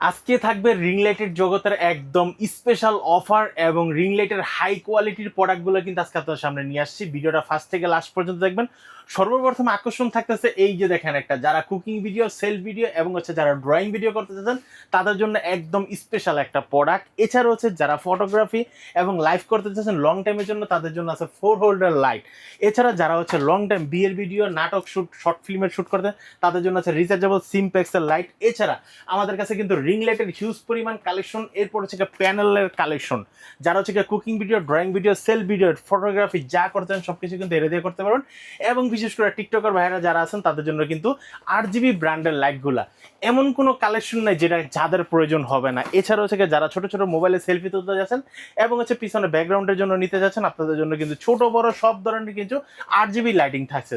আজকে থাকবে রিং লাইটের জগতের একদম স্পেশাল অফার এবং রিং লাইটের হাই কোয়ালিটির প্রোডাক্টগুলো কিন্তু আজকে আপনাদের সামনে নিয়ে আসছি। ভিডিওটা ফার্স্ট থেকে লাস্ট পর্যন্ত দেখবেন। সর্বপ্রথম আকর্ষণ থাকতেছে এই যে দেখেন একটা, যারা কুকিং ভিডিও, সেলফ ভিডিও এবং যারা ড্রয়িং ভিডিও করতে চাচ্ছেন তাদের জন্য একদম স্পেশাল একটা প্রোডাক্ট। এছাড়া যারা ফটোগ্রাফি এবং লাইভ করতে চাচ্ছেন লং টাইমের জন্য তাদের জন্য আছে 4 হোল্ডার লাইট। এছাড়া যারা লং টাইম বিয়ের ভিডিও, নাটক শুট, শর্ট ফিল্মের শুট করতে তাদের জন্য আছে রিচার্জেবল সিমপ্লেক্সের লাইট। এছাড়া আমাদের কাছে কিন্তু রিং লাইটের হিউজ পরিমাণ কালেকশন, এরপর প্যানেলের কালেকশন। যারা cooking video, drawing video, self video, photography যা করতেন সবকিছু কিন্তু এর দিয়ে করতে পারবেন। এবং বিশেষ করে টিকটকার ভাইরা যারা আছেন তাদের জন্য কিন্তু RGB ব্র্যান্ডের লাইটগুলা, এমন কোনো কালেকশন নাই যেটা যাদের প্রয়োজন হবে না। এছাড়াও যারা ছোট ছোট মোবাইলে সেলফি তুলতে যাচ্ছেন এবং পিছনে ব্যাকগ্রাউন্ডের জন্য নিতে যাচ্ছেন, আপনাদের জন্য কিন্তু ছোট বড় সব ধরনের কিন্তু RGB লাইটিং থাকছে।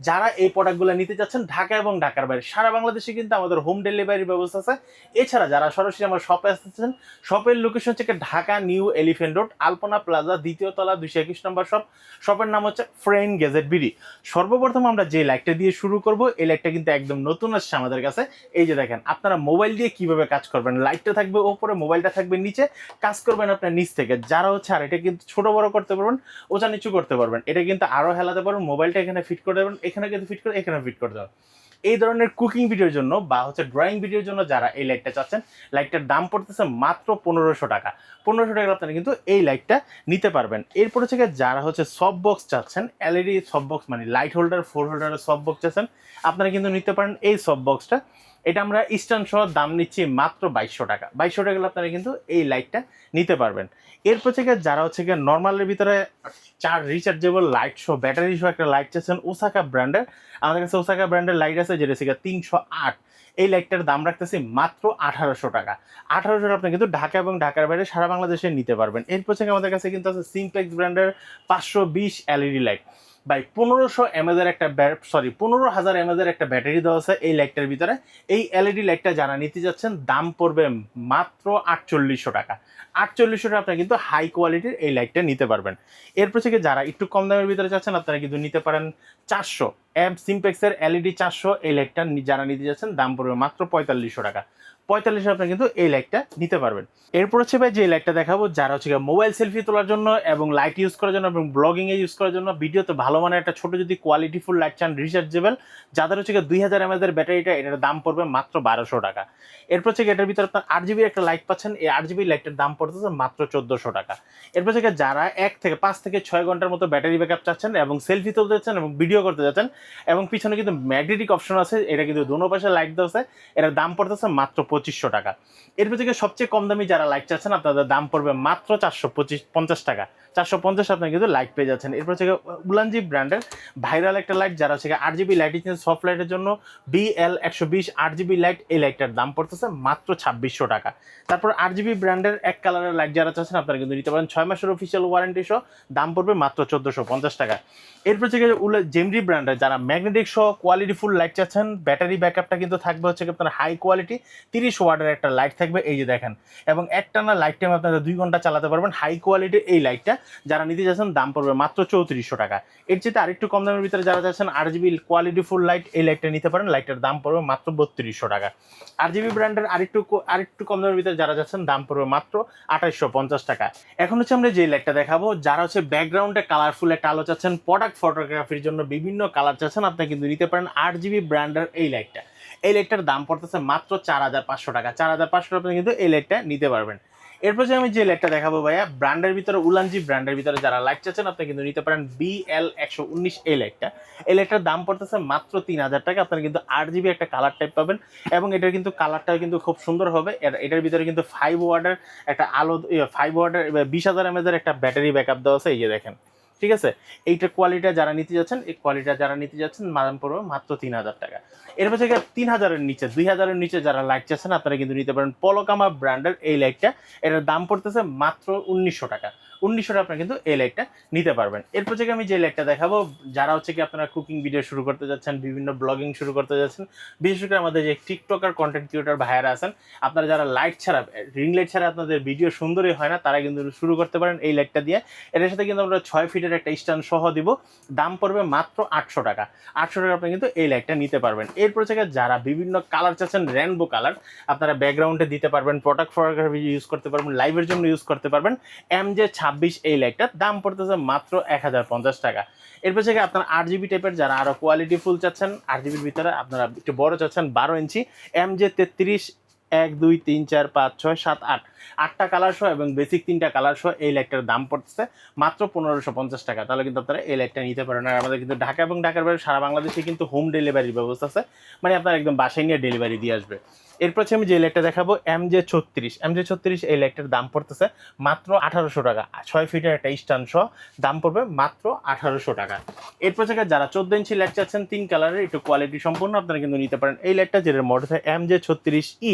যারা এই প্রোডাক্টগুলো নিতে যাচ্ছেন ঢাকা এবং ঢাকার বাইরে সারা বাংলাদেশে কিন্তু আমাদের হোম ডেলিভারির ব্যবস্থা আছে। এছাড়া যারা সরাসরি আমার শপে আসতেছেন, শপের location Dhaka new elephant road, Alpana plaza, দ্বিতীয় তলা, 221 নম্বর শপ। শপের নাম ফ্রেন্ড গ্যাজেট বিডি। সর্বপ্রথম আমরা যে লাইটটা দিয়ে শুরু করব, এই লাইটটা কিন্তু একদম নতুন আসছে আমাদের কাছে। এই যে দেখেন, আপনারা মোবাইল দিয়ে কিভাবে কাজ করবেন, লাইটটা থাকবে ওপরে, মোবাইলটা থাকবে নিচে, কাজ করবেন আপনার নিচ থেকে। যারা আর এটা কিন্তু ছোট বড় করতে পারবেন, ওচা নিচু করতে পারবেন, এটা কিন্তু আরো হেলাতে পারবেন। মোবাইলটা এখানে ফিট করে দেবেন, এখানে কিন্তু ফিট করে, এখানে ফিট করে দেবেন। এই ধরনের কুকিং ভিডিওর জন্য বা ড্রয়িং ভিডিওর জন্য যারা এই লাইটটা চাচ্ছেন, লাইটটার দাম পড়তেছে মাত্র 1500 টাকা। 1500 টাকা আপনারা কিন্তু এই লাইটটা নিতে পারবেন। এরপর যারা সফট বক্স চাচ্ছেন, LED সফট বক্স মানে লাইট হোল্ডার, 4 হোল্ডারের সফট বক্স চাচ্ছেন, আপনারা কিন্তু নিতে পারেন এই সফট বক্সটা। এটা আমরা স্ট্যান্ড সহ দাম নিচ্ছি মাত্র 2200 টাকা। 2200 টাকা আপনারা কিন্তু এই লাইটটা নিতে পারবেন। এরপর যারা নর্মালের ভিতরে রিচার্জেবল লাইট সহ, ব্যাটারি সহ একটা লাইট চাচ্ছেন ওসাকা ব্র্যান্ডের, আমাদের কাছে ওসাকা ব্র্যান্ডের লাইট আছে যেটা 308। এই লাইটটার দাম রাখতেছি মাত্র 1800 টাকা। 1800 টাকা আপনি কিন্তু ঢাকা এবং ঢাকার বাইরে সারা বাংলাদেশে নিতে পারবেন। এরপর আমাদের কাছে কিন্তু আছে সিমপ্লেক্স ব্র্যান্ডের 520 LED লাইট। ভাই 1500 mAh একটা 15,000 mAh একটা ব্যাটারি দেওয়া আছে এই লাইটটার ভিতরে। এই LED লাইটটা যারা নিতে যাচ্ছেন দাম পড়বে মাত্র 4800 টাকা। 4800 টাকা আপনারা কিন্তু হাই কোয়ালিটির এই লাইটটা নিতে পারবেন। এরপর যারা একটু কম দামের ভিতরে চাচ্ছেন আপনারা কিন্তু নিতে পারেন 400 সিমপ্লেক্সের LED 400 এই লাইটটা যারা নিতে যাচ্ছেন দাম পড়বে মাত্র 4500 টাকা। 4500 আপনারা কিন্তু এই লাইটটা নিতে পারবেন। এরপর ভাই যে লাইটটা দেখাবো, যারা মোবাইল সেলফি তোলার জন্য এবং লাইট ইউজ করার জন্য এবং ব্লগিং এ ইউজ করার জন্য, ভিডিওতে ভালো মানের একটা ছোট যদি কোয়ালিটিফুল লাইট চান, রিচার্জেবল, যাদের 2000 mAh এর ব্যাটারিটা, এটার দাম পড়বে মাত্র 1200 টাকা। এরপর এটার ভিতরে আপনার 8GB একটা লাইট পাচ্ছেন, এই 8GB লাইটের দাম পড়তেছে মাত্র 1400 টাকা। এরপর যারা 5 থেকে 6 ঘন্টার মতো ব্যাটারি ব্যাকআপ চাচ্ছেন এবং সেলফি তুলতে যাচ্ছেন এবং ভিডিও করতে যাচ্ছেন, এবং পিছনে কিন্তু ম্যাগনেটিক অপশন আছে, এটা কিন্তু দোনো পাশে লাইট দেওয়া আছে, এটার দাম পড়তেছে মাত্র 2500 টাকা। এরপর সবচেয়ে কম দামি যারা লাইট চাচ্ছেন আপনাদের দাম পড়বে মাত্র 450 টাকা। 450 আপনার কিন্তু লাইট পেয়ে যাচ্ছেন। এরপর উলানজি ব্র্যান্ডের ভাইরাল একটা লাইট, যারা 8GB লাইট নিচ্ছেন সফট লাইটের জন্য, BL120 8GB লাইট, এই লাইটটার দাম পড়তেছে মাত্র 2600 টাকা। তারপর 8GB ব্র্যান্ডের এক কালারের লাইট যারা চাচ্ছেন আপনারা কিন্তু নিতে পারেন 6 মাসের অফিসিয়াল ওয়ারেন্টি সহ, দাম পড়বে মাত্র 1450 টাকা। এরপর জেমরি ব্র্যান্ডের যারা ম্যাগনেটিক সহ কোয়ালিটিফুল লাইট চাচ্ছেন, ব্যাটারি ব্যাকআপটা কিন্তু থাকবে আপনার হাই কোয়ালিটি, 30 ওয়াটের একটা লাইট থাকবে, এই যে দেখেন, এবং একটানা লাইট টাইম আপনারা 2 ঘন্টা চালাতে পারবেন। হাই কোয়ালিটির এই লাইটটা যারা নিতে যাচ্ছেন দাম পড়বে মাত্র 3400 টাকা। এর চেয়ে আরেকটু কম দামের ভিতরে যারা চাচ্ছেন 8GB কোয়ালিটিফুল লাইট, এই লাইটটা নিতে পারেন, লাইটটার দাম পড়বে মাত্র 3200 টাকা। 8GB ব্র্যান্ডের আরেকটু কম দামের ভিতরে যারা যাচ্ছেন দাম পড়বে মাত্র 2850 টাকা। এখন আমরা যে লাইটটা দেখাবো, যারা ব্যাকগ্রাউন্ডে কালারফুল একটা আলো চাচ্ছেন, প্রোডাক্ট ফটোগ্রাফির জন্য বিভিন্ন কালার চাচ্ছেন, আপনি কিন্তু নিতে পারেন 8GB ব্র্যান্ডের এই লাইটটা। এই লাইটটার দাম পড়তেছে মাত্র 4500 টাকা। 4500 টাকা আপনি কিন্তু এই লাইটটা নিতে পারবেন। এরপর আমি যে লাইটটা দেখাবো ভাইয়া, ব্র্যান্ডের ভিতরে উলানজি ব্র্যান্ডের ভিতরে যারা লাইট চাচ্ছেন আপনি কিন্তু নিতে পারেন BL119 এই লাইটটা। এই লাইটটার দাম পড়তেছে মাত্র 3000 টাকা। আপনারা কিন্তু 8GB একটা কালার টাইপ পাবেন এবং এটার কিন্তু কালারটা কিন্তু খুব সুন্দর হবে। এটার ভিতরে কিন্তু 5 ওয়াটের একটা আলো, 5 ওয়াটের 20000 mAh একটা ব্যাটারি ব্যাকআপ দেওয়া আছে, এই যে দেখেন, ঠিক আছে। এইটার কোয়ালিটিটা যারা নিতে যাচ্ছেন, এই কোয়ালিটিটা যারা নিতে যাচ্ছেন দাম পড়বে মাত্র 3000 টাকা। এরপর 3000-এর নিচে, 2000-এর নিচে যারা লাইট চাচ্ছেন আপনারা কিন্তু নিতে পারেন পলোকামা ব্র্যান্ডের এই লাইটটা। এটার দাম পড়তেছে মাত্র 1900 টাকা। 1900 টাকা আপনারা কিন্তু এই লাইটটা নিতে পারবেন। এরপর থেকে আমি যে লাইটটা দেখাবো, যারা হচ্ছে কি আপনারা কুকিং ভিডিও শুরু করতে যাচ্ছেন, বিভিন্ন ব্লগিং শুরু করতে যাচ্ছেন, বিশেষ করে আমাদের যে টিকটকার কন্টেন্ট ক্রিয়েটর ভাইয়ারা আছেন, আপনারা যারা লাইট ছাড়া, রিং লাইট ছাড়া আপনাদের ভিডিও সুন্দরই হয় না, তারা কিন্তু শুরু করতে পারেন এই লাইটটা দিয়ে। এটার সাথে কিন্তু আমরা 6 ফিটের একটা স্ট্যান্ড সহ দিব, দাম পড়বে মাত্র 800 টাকা। 800 টাকা আপনি কিন্তু এই লাইটটা নিতে পারবেন। এরপর থেকে যারা বিভিন্ন কালার চাচ্ছেন, রেনবো কালার আপনারা ব্যাকগ্রাউন্ডে দিতে পারবেন, প্রোডাক্ট ফটোগ্রাফি ইউজ করতে পারবেন, লাইভের জন্য ইউজ করতে পারবেন, MJ26 এই লাইটটার দাম পড়তেছে মাত্র 1050 টাকা। এরপর থেকে আপনার 8GB টাইপের যারা আরো কোয়ালিটি ফুল চাচ্ছেন, 8GBর ভিতরে আপনারা একটু বড় চাচ্ছেন, 12 ইঞ্চি MJ33 1 2 3 4 5 6 7 8 8টা কালার সহ এবং বেসিক 3টা কালার সহ এই লাইটটার দাম পড়তেছে মাত্র 1550 টাকা। তাহলে কিন্তু আপনারা এই লাইটটা নিতে পারেন। আর আমাদের কিন্তু ঢাকা এবং ঢাকার বাইরে সারা বাংলাদেশে কিন্তু হোম ডেলিভারির ব্যবস্থা আছে, মানে আপনার একদম বাসায় নিয়ে ডেলিভারি দিয়ে আসবে। এরপর হচ্ছে আমি যে লাইটটা দেখাবো MJ36 এই লাইটটার দাম পড়তেছে মাত্র 1800 টাকা। 6 ফিটের একটা স্ট্যান্ড সহ দাম পড়বে মাত্র 1800 টাকা। এরপর থেকে যারা 14 ইঞ্চি লাইট চাচ্ছেন 3 কালারের একটু কোয়ালিটি সম্পূর্ণ, আপনারা কিন্তু নিতে পারেন এই লাইটটা, যেটার মডেল হয় MJ36E।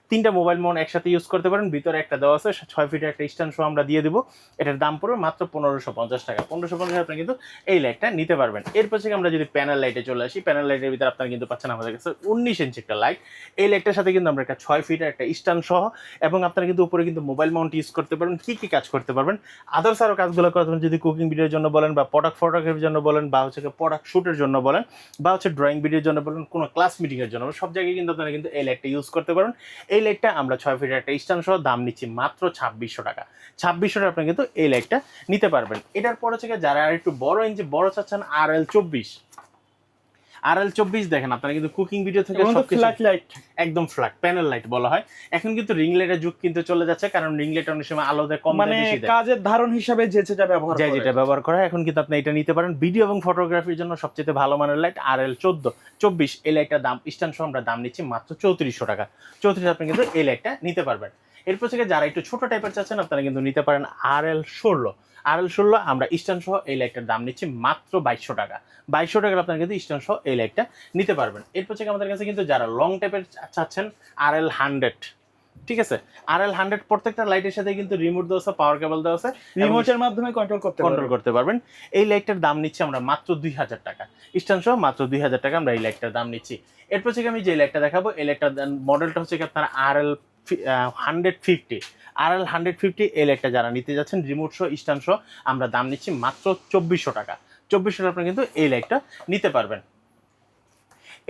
3টা মোবাইল মাউন্ট একসাথে ইউজ করতে পারেন, ভিতরে একটা দেওয়া আছে, 6 ফিটের একটা স্ট্যান্ড সহ আমরা দিয়ে দেবো। এটার দাম পড়বে মাত্র 1550 টাকা। 1550 আপনি কিন্তু এই লাইটটা নিতে পারবেন। এরপর থেকে আমরা যদি প্যানেল লাইটে চলে আসি, প্যানেল লাইটের ভিতরে আপনারা কিন্তু পাচ্ছেন আমাদের কাছে 19 ইঞ্চি একটা লাইট। এই লাইটটার সাথে কিন্তু আমরা একটা 6 ফিটের একটা স্ট্যান্ড সহ, এবং আপনারা কিন্তু উপরে কিন্তু মোবাইল মাউন্ট ইউজ করতে পারবেন। কি কি কাজ করতে পারবেন, আদার্স আরও কাজগুলো করতে, যদি কুকিং ভিডিওর জন্য বলেন, বা প্রোডাক্ট ফটোগ্রাফির জন্য বলেন, বা হচ্ছে প্রোডাক্ট শ্যুটের জন্য বলেন, বা হচ্ছে ড্রয়িং ভিডিওর জন্য বলেন, কোনো ক্লাস মিটিংয়ের জন্য, সব জায়গায় কিন্তু আপনারা কিন্তু এই লাইটটা ইউজ করতে পারেন। এই লাইটটা আমরা 6 ফিটের একটা স্ট্যান্ড সহ দাম নিচ্ছি মাত্র 2600 টাকা। 2600 টাকা আপনি কিন্তু এই লাইটটা নিতে পারবেন। এটার পরে থেকে যারা আর একটু বড় ইঞ্চি বড় চাচ্ছেন, RL24 দেখেন, আপনারা কিন্তু কুকিং ভিডিও থেকে ফ্ল্যাট লাইট, একদম ফ্ল্যাট প্যানেল লাইট বলা হয়। এখন কিন্তু রিং লাইটের যুগ কিন্তু চলে যাচ্ছে, কারণ রিং লাইট অনেক সময় আলোতে কম মানে কাজের ধারণ হিসাবে যেটা ব্যবহার করা হয়, এখন কিন্তু আপনি এটা নিতে পারেন ভিডিও এবং ফটোগ্রাফির জন্য সবচেয়ে ভালো মানের লাইট RL24 এই লাইটটার দাম স্ট্যান্ড সহ আমরা দাম নিচ্ছি মাত্র 3400 টাকা। 3400 আপনি কিন্তু এই লাইটটা নিতে পারবেন। এরপর থেকে যারা একটু ছোট টাইপের চাচ্ছেন, আপনারা কিন্তু নিতে পারেন RL16 আমরা স্ট্যান্ড সহ এই লাইটটার দাম নিচ্ছি মাত্র 2200 টাকা। 2200 টাকার আপনারা কিন্তু স্ট্যান্ড সহ এই লাইটটা নিতে পারবেন। এরপর থেকে আমাদের কাছে কিন্তু যারা লং টাইপের চাচ্ছেন, RL100, ঠিক আছে, RL100 প্রত্যেকটা লাইটের সাথে কিন্তু রিমোট দেওয়া আছে, পাওয়ার কেবল দেওয়া আছে, রিমোটের মাধ্যমে কন্ট্রোল করতে পারবেন। এই লাইটটার দাম নিচ্ছি আমরা মাত্র 2000 টাকা, স্ট্যান্ড সহ মাত্র 2000 টাকা আমরা এই লাইটটার দাম নিচ্ছি। এরপর থেকে আমি যে লাইটটা দেখাবো, এই লাইটটার মডেলটা হচ্ছে আপনার RL150 এই লাইটটা যারা নিতে যাচ্ছেন রিমোট সহ স্ট্যান্ড সহ আমরা দাম নিচ্ছি মাত্র 2400 টাকা। 2400 টাকা আপনারা কিন্তু এই লাইটটা নিতে পারবেন।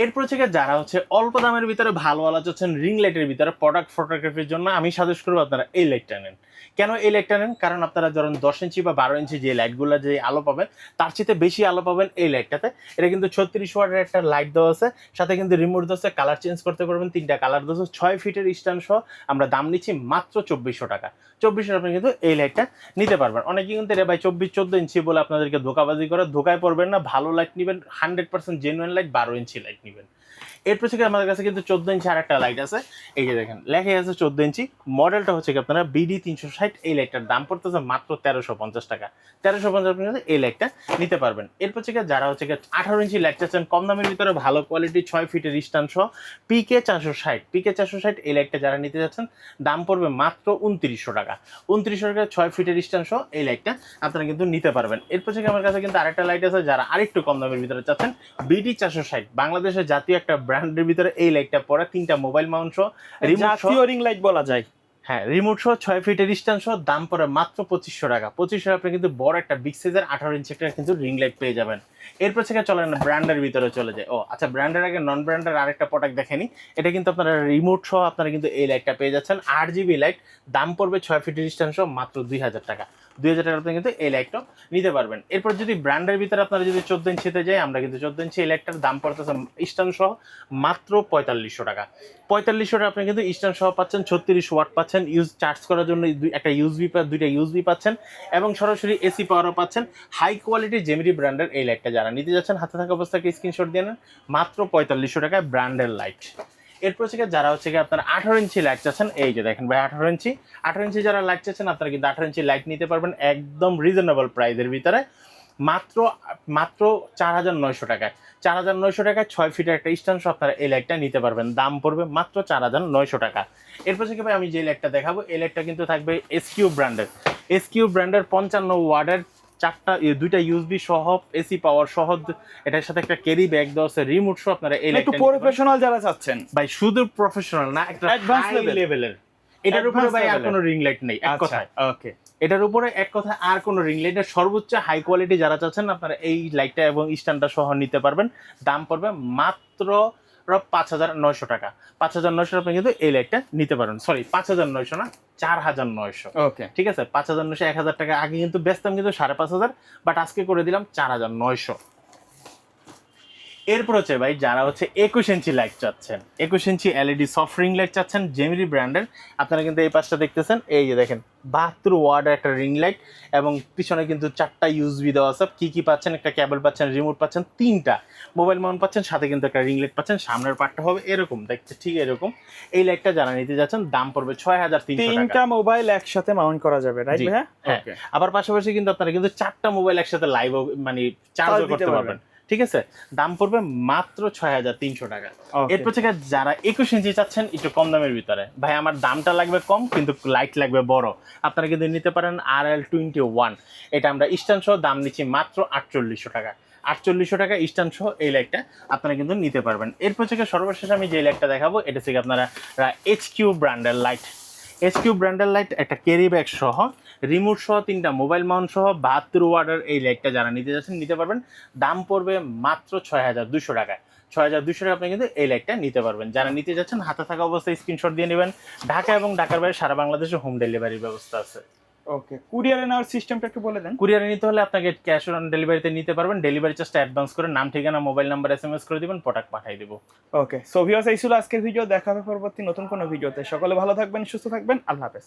এরপর থেকে যারা হচ্ছে অল্প দামের ভিতরে ভালো আলো চাচ্ছেন, রিং লাইটের ভিতরে প্রোডাক্ট ফটোগ্রাফির জন্য, আমি সাজেস্ট করবো আপনারা এই লাইটটা নেন। কেন এই লাইটটা নেন, কারণ আপনারা ধরুন 10 ইঞ্চি বা 12 ইঞ্চি যে লাইটগুলো যে আলো পাবেন, তার চেয়ে বেশি আলো পাবেন এই লাইটটাতে। এটা কিন্তু 36 ওয়াটের একটা লাইট দেওয়া আছে, সাথে কিন্তু রিমোট দেওয়া আছে, কালার চেঞ্জ করতে পারবেন, 3টা কালার দেওয়া আছে, 6 ফিটের স্ট্যান্ড সহ আমরা দাম নিচ্ছি মাত্র 2400 টাকা। 2400 আপনি কিন্তু এই লাইটটা নিতে পারবেন। অনেকে কিন্তু রে ভাই 24-14 ইঞ্চি বলে আপনাদেরকে ধোকাবাজি করে, ধোকায় পড়বেন না, ভালো লাইট নেবেন, 100% জেনুইন লাইট 12 ইঞ্চি লাইট নেবেন। এরপর থেকে আমাদের কাছে কিন্তু 14 ইঞ্চি আর একটা লাইট আছে, এই যে দেখেন লেখা আছে 14 ইঞ্চি, মডেলটা হচ্ছে কি আপনারা BD360। এই লাইটটার দাম পড়তেছে মাত্র 1350 টাকা। 1350 আপনি এই লাইটটা নিতে পারবেন। এরপর থেকে যারা হচ্ছে 18 ইঞ্চি লাইট চাচ্ছেন কম দামের ভিতরে ভালো কোয়ালিটি 6 ফিটের স্ট্যান্ড সহ PK460 এই লাইটটা যারা নিতে যাচ্ছেন দাম পড়বে মাত্র 2900 টাকা। 2900 টাকা 6 ফিটের স্ট্যান্ড সহ এই লাইটটা আপনারা কিন্তু নিতে পারবেন। এরপর থেকে আমার কাছে কিন্তু আরেকটা লাইট আছে, যারা আরেকটু কম দামের ভিতরে চাচ্ছেন BD460, বাংলাদেশের জাতীয় একটা ব্র্যান্ডের ভিতরে এই লাইটটা পড়ে, 3টা মোবাইল মাউন্ট সহ, জাতীয় রিং লাইট বলা যায়। হ্যাঁ, রিমোট সহ 6 ফিটের স্ট্যান্ড সহ দাম পড়ে মাত্র 2500 টাকা। 2500 আপনি কিন্তু বড় একটা বিগ সাইজের 18 ইঞ্চি একটা কিন্তু রিং লাইট পেয়ে যাবেন। এরপর থেকে চলেন ব্র্যান্ডের ভিতরে চলে যায়। ও আচ্ছা, ব্র্যান্ডের আগে নন ব্র্যান্ডের আরেকটা প্রোডাক্ট দেখেনি, এটা কিন্তু আপনারা রিমোট সহ আপনারা কিন্তু এই লাইটটা পেয়ে যাচ্ছেন, 8GB লাইট, দাম পড়বে 6 ফিটের স্ট্যান্ড সহ মাত্র 2000 টাকা। 2000 টাকা আপনি কিন্তু এই লাইটটা নিতে পারবেন। এরপর যদি ব্র্যান্ডের ভিতরে আপনারা যদি 14 ইঞ্চিতে যাই, আমরা কিন্তু 14 ইঞ্চি এই লাইটটার দাম পড়তেছে স্ট্যান্ড সহ মাত্র 4500 টাকা। 4500 টাকা আপনি কিন্তু স্ট্যান্ড সহ পাচ্ছেন, 36 ওয়াট পাচ্ছেন, ইউজ চার্জ করার জন্য একটা দুইটা ইউএসবি পাচ্ছেন, এবং সরাসরি এসি পাওয়ারও পাচ্ছেন। হাই কোয়ালিটি জেমিরি ব্র্যান্ডের এই লাইটটা যারা নিতে যাচ্ছেন, হাতে থাকা অবস্থাকে স্ক্রিনশট দিয়ে নেন, মাত্র 4500 টাকায় ব্র্যান্ডের লাইট। এরপর থেকে যারা হচ্ছে কি আপনারা 18 ইঞ্চি লাইট চাচ্ছেন, এই যে দেখেন ভাই 18 ইঞ্চি যারা লাইট চাচ্ছেন, আপনারা কিন্তু 18 ইঞ্চি লাইট নিতে পারবেন একদম রিজনেবল প্রাইসের ভিতরে, মাত্র 4900 টাকায়। 4900 টাকায় 6 ফিটের একটা স্ট্যান্ড সহ আপনারা এই লাইটটা নিতে পারবেন, দাম পড়বে মাত্র 4900 টাকা। এরপর থেকে ভাই আমি যে লাইটটা দেখাবো, এই লাইটটা কিন্তু থাকবে SQ ব্র্যান্ডের। এসকিউ ব্র্যান্ডের 55 ওয়াটের দুইটা ইউএসবি সহ এসি পাওয়ার সহ, এটার সাথে একটা ক্যারি ব্যাগ দেওয়া আছে, রিমোট সহ। আপনারা এই একটু প্রফেশনাল যারা চাচ্ছেন ভাই, শুধু প্রফেশনাল না, একটা Advanced হাই লেভেলের। এটার উপরে ভাই আর কোনো রিং লাইট নেই, এক কথায়। ওকে, এটার উপরে এক কথা আর কোনো রিং লাইটের সর্বোচ্চ হাই কোয়ালিটি যারা চাচ্ছেন, আপনারা এই লাইটটা এবং স্ট্যান্ডটা সহ নিতে পারবেন। দাম পড়বে মাত্র 5,900 টাকা। 5,900 আপনি কিন্তু এই লাইটটা নিতে পারেন। সরি, 5,900 না, 4,900। ওকে, ঠিক আছে, 5,900 1,000 টাকা আগে কিন্তু বেচতাম কিন্তু 5,500, বাট আজকে করে দিলাম 4,900। এরপর হচ্ছে ভাই, যারা হচ্ছে 21 ইঞ্চি লাইট চাচ্ছেন, 21 inch LED soft ring light চাচ্ছেন জেমিরি ব্র্যান্ডের, আপনারা কিন্তু এই পাশটা দেখতেছেন, এই যে দেখেন 72 ওয়াটের একটা রিং লাইট এবং পিছনে কিন্তু 4টা ইউএসবি দেওয়া আছে। কি কি পাচ্ছেন? একটা কেবল পাচ্ছেন, রিমোট পাচ্ছেন, 3টা মোবাইল মাউন্ট পাচ্ছেন, সাথে কিন্তু একটা রিং লাইট পাচ্ছেন। সামনের পার্টটা হবে এরকম দেখতে, ঠিক এরকম। এই লাইটটা যারা নিতে যাচ্ছেন দাম পড়বে 6,300 টাকা। 3টা মোবাইল একসাথে মাউন্ট করা যাবে, রাইট জি, ভাই? হ্যাঁ। আবার পাশাপাশি কিন্তু আপনারা কিন্তু 4টা মোবাইল একসাথে লাইভ মানে চার্জ করতে পারবেন। ঠিক আছে, দাম পড়বে মাত্র 6,300 টাকা। এরপর থেকে যারা 21 ইঞ্চি চাচ্ছেন একটু কম দামের ভিতরে, ভাই আমার দামটা লাগবে কম কিন্তু লাইট লাগবে বড়, আপনারা কিন্তু নিতে পারেন RL21। এটা আমরা স্ট্যান্ড সহ দাম নিচ্ছি মাত্র 4,800 টাকা। 4,800 টাকা স্ট্যান্ড সহ এই লাইটটা আপনারা কিন্তু নিতে পারবেন। এরপর থেকে সর্বশেষ আমি যে লাইটটা দেখাবো, এটা থেকে আপনারা HQ ব্র্যান্ডের লাইট, HQ ব্র্যান্ডের লাইট, একটা ক্যারি ব্যাগ সহ, রিমোট সহ, 3টা মোবাইল মাউন্ট সহ 72 ওয়াটের এই লাইটটা যারা নিতে যাচ্ছেন নিতে পারবেন। দাম পড়বে মাত্র 6,200 টাকা। 6,200 টাকা আপনি কিন্তু এই লাইটটা নিতে পারবেন। যারা নিতে যাচ্ছেন হাতে থাকা অবস্থায় স্ক্রিনশট দিয়ে নেবেন। ঢাকা এবং ঢাকার বাইরে সারা বাংলাদেশে হোম ডেলিভারির ব্যবস্থা আছে। ওকে, কুরিয়ারে নেওয়ার সিস্টেমটা একটু বলে দেন। কুরিয়ারে নিতে হলে আপনাকে ক্যাশ অন ডেলিভারিতে নিতে পারবেন। ডেলিভারি চার্জটা অ্যাডভান্স করে নাম, ঠিকানা, মোবাইল নাম্বার SMS করে দিবেন, প্রোডাক্ট পাঠিয়ে দেব। ওকে, সো ভিউয়ার্স, এই ছিল আজকের ভিডিও। দেখা হবে পরবর্তী নতুন কোনো ভিডিওতে। সকলে ভালো থাকবেন, সুস্থ থাকবেন, আল্লাহ হাফেজ।